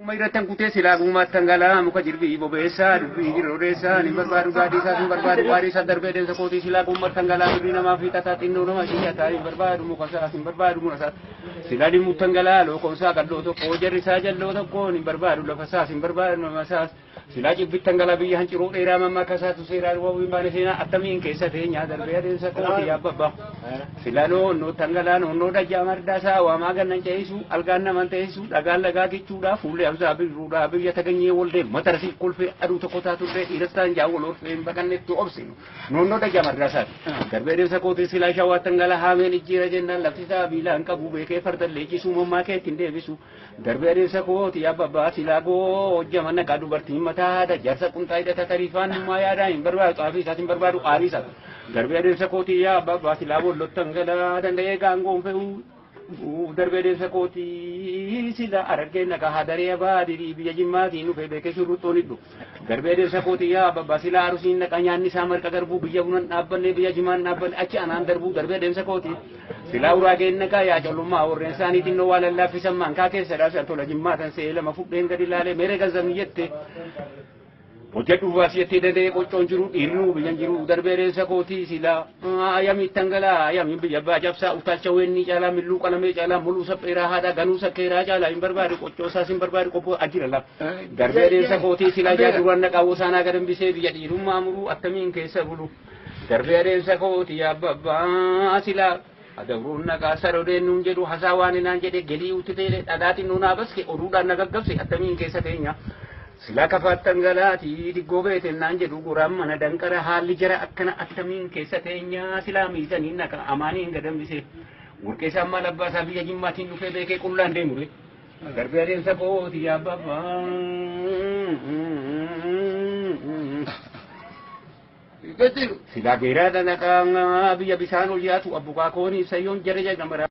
Mairatan kutee silaa gummaatti dhangala'aa muka jirbii bobeessaa dubbii jirooreessaa ni barbaadu gaadii isaa hin barbaadu waarii isaa darbee deemsa kootii silaa gummaatti dhangala'aa birrii namaa fi tataa xinnoo nama shiyyataa hin barbaadu muka isaa hin barbaadu muna isaa silaa dhimmuutti dhangala'aa lookoon isaa qalloo tokko jarri isaa jalloo tokko hin barbaadu lafa isaas hin barbaadu nama isaas silaa cibbitti dhangala'aa biyya hanciroo dheeraa mammaa kasaatu seeraa wabii baane seenaa attamiin keessa teenyaa darbee adeemsa kootii yabbabba silaa noonnoo dhangala'aa noonnoo dajjaa mardaa isaa waamaa gannan ce'isu algaan naman teessisu dhagaan lagaa gichuudhaa fuullee absaa biruudhaa biyya taganyee walde matarsi kolfee aduu tokko taatullee dhiirastaan jaawwal orfeen baqannetti obsinu noonnoo dajjaa mardaa isaati darbee deemsa kootii silaa shawaa dhangala'aa haameen ijjiira jennaan laftisaa biilaan qabu beekee fardallee cisuu mammaa keetti deebisu darbee deemsa kootii yabbabaa silaa goo hojjama naqaa dubartiin mataa jaarsa qunxaa hidhata tariifaan hummaa yaadaan hin barbaadu xaafii isaas hin barbaadu aarii isaati darbee deemsa kootii yabbabaa silaa bollootti dhangala'aa danda'ee gaangoon fe'uu darbee deemsa kootii sila argeen naqa hadaree baadii biyya jimmaatiin dhufee beekee shurruxxoon hidhu darbee deemsa kootii yabbabaa sila arusiin naqa nyaanni isaa marqa garbuu biyya bunan dhaabbanne biyya jimaan dhaabbanne achi anaan darbuu darbee deemsa kootii silaa uraageen naqa yaa collummaa warreen isaaniitiin waa lallaafisan maankaa keessadhaa sartola jimmaatan se'ee lama fudheen gadi ilaalee mere gazzamni jette hojjedhu baasiyettee danda'ee qoccoon jiru dhiirnuu biyyan jiru darbee deemsa kootii silaa ayamii tangalaa ayamii biyya abbaa cabsaa utaalcha weenii caalaa milluu qalamee caalaa muluu sapheeraa haadhaa ganuu sakkeeraa caalaa hin barbaadu qoccoo isaas hin barbaadu qophoo ajjira laf darbee deemsa kootii silaa jaaduraan naqaawoo saanaa gadambisee biyya dhiirummaa muruu attamiin keessa bulu darbee deemsa kootii abbabbaa silaa adabruun naqaa sarodeen nuun jedhu hasaa waan inaan jedhe gelii utitee dhadhaatiin nuun abaske oduudhaan nagaggabse attamiin keessa teenya silaa kafaattan galaatii diggoo beetennaan jedhu guraan mana danqara haalli jara akkana attamiin keessa teenyaa silaa miisaniin naqa amaaniin gadambise gurqeessaan maal abbaasaa biyya jimmaatiin dhufee beekee qullaan deemure darbee adeemsa kootii yabbabaa silaa geeraadha naqaa biyya bisaan ol yaatu abbukaa koonii sayyoon jara jedhamara